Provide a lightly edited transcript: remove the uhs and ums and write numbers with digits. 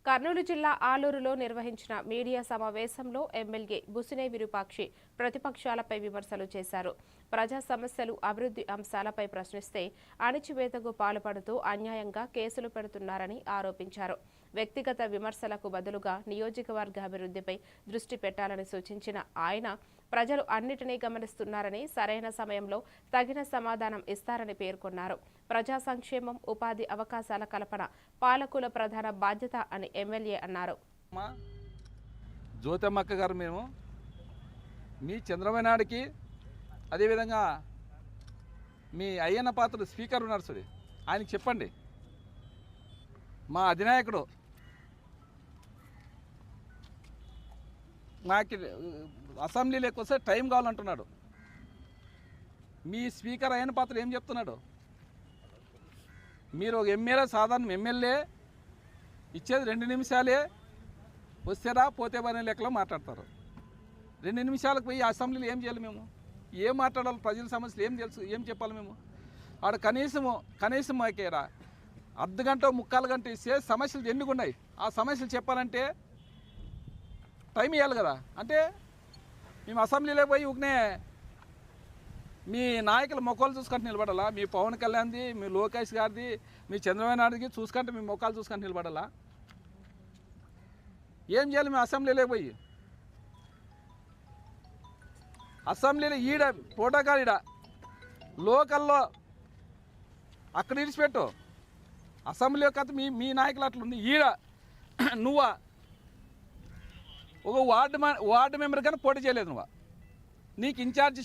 కర్నూలు జిల్లా ఆలూరులో నిర్వహించిన మీడియా సమావేశంలో ఎమ్మెల్యే బుసినే విరూపాక్షి ప్రతిపక్షాలపై విమర్శలు చేశారు. ప్రజా సమస్యలు, అభివృద్ధి అంశాలపై ప్రశ్నిస్తే అణిచివేతకు పాల్పడుతూ అన్యాయంగా కేసులు పెడుతున్నారని ఆరోపించారు. వ్యక్తిగత విమర్శలకు బదులుగా నియోజకవర్గ అభివృద్ధిపై దృష్టి పెట్టాలని సూచించిన ఆయన ప్రజలు అన్నిటినీ గమనిస్తున్నారని, సరైన సమయంలో తగిన సమాధానం ఇస్తారని పేర్కొన్నారు. ప్రజా సంక్షేమం, ఉపాధి అవకాశాల కల్పన పాలకుల ప్రధాన బాధ్యత అని ఎమ్మెల్యే అన్నారు. జ్యోతమ్మక్క గారు, మేము మీ చంద్రబాబు నాయుడికి, అదేవిధంగా మీ అయ్యన్న పాత్ర స్పీకర్ ఉన్నారు చూడు, ఆయనకి చెప్పండి, మా అధినాయకుడు మాకు అసెంబ్లీలోకి వస్తే టైం కావాలంటున్నాడు. మీ స్పీకర్ అయ్యన్న పాత్ర ఏం చెప్తున్నాడు? మీరు ఒక ఎమ్మెల్యే, సాధారణ ఎమ్మెల్యే ఇచ్చేది 2 నిమిషాలే, వస్తేరా పోతే పని లెక్కలో మాట్లాడతారు. 2 నిమిషాలకు పోయి అసెంబ్లీలో ఏం చేయాలి? మేము ఏం మాట్లాడాలి? ప్రజల సమస్యలు ఏం తెలుసు, ఏం చెప్పాలి? మేము ఆడ కనీసం మాకేరా అర్ధగంట 3/4 గంట ఇస్తే సమస్యలు ఎన్నుకున్నాయి. ఆ సమస్యలు చెప్పాలంటే టైం ఇవ్వాలి కదా. అంటే మేము అసెంబ్లీలో పోయి ఉగ్నే మీ నాయకుల మొక్కలు చూసుకుంటూ నిలబడాలా? మీ పవన్ కళ్యాణ్ది, మీ లోకేష్ గారిది, మీ చంద్రబాబు నాయుడుకి చూసుకుంటే మీ మొక్కలు చూసుకుంటూ నిలబడాలా? ఏం చేయాలి? మేము అసెంబ్లీలో పోయి అసెంబ్లీలో ఈడ ప్రోటోకాల్, ఈడ లోకల్లో అక్కడ ఇడిచిపెట్టు. అసెంబ్లీ యొక్క మీ నాయకులు అట్లుంది. ఈడ నువ్వా ఒక వార్డు మెంబర్ కానీ పోటీ చేయలేదు. నీకు ఇన్ఛార్జ్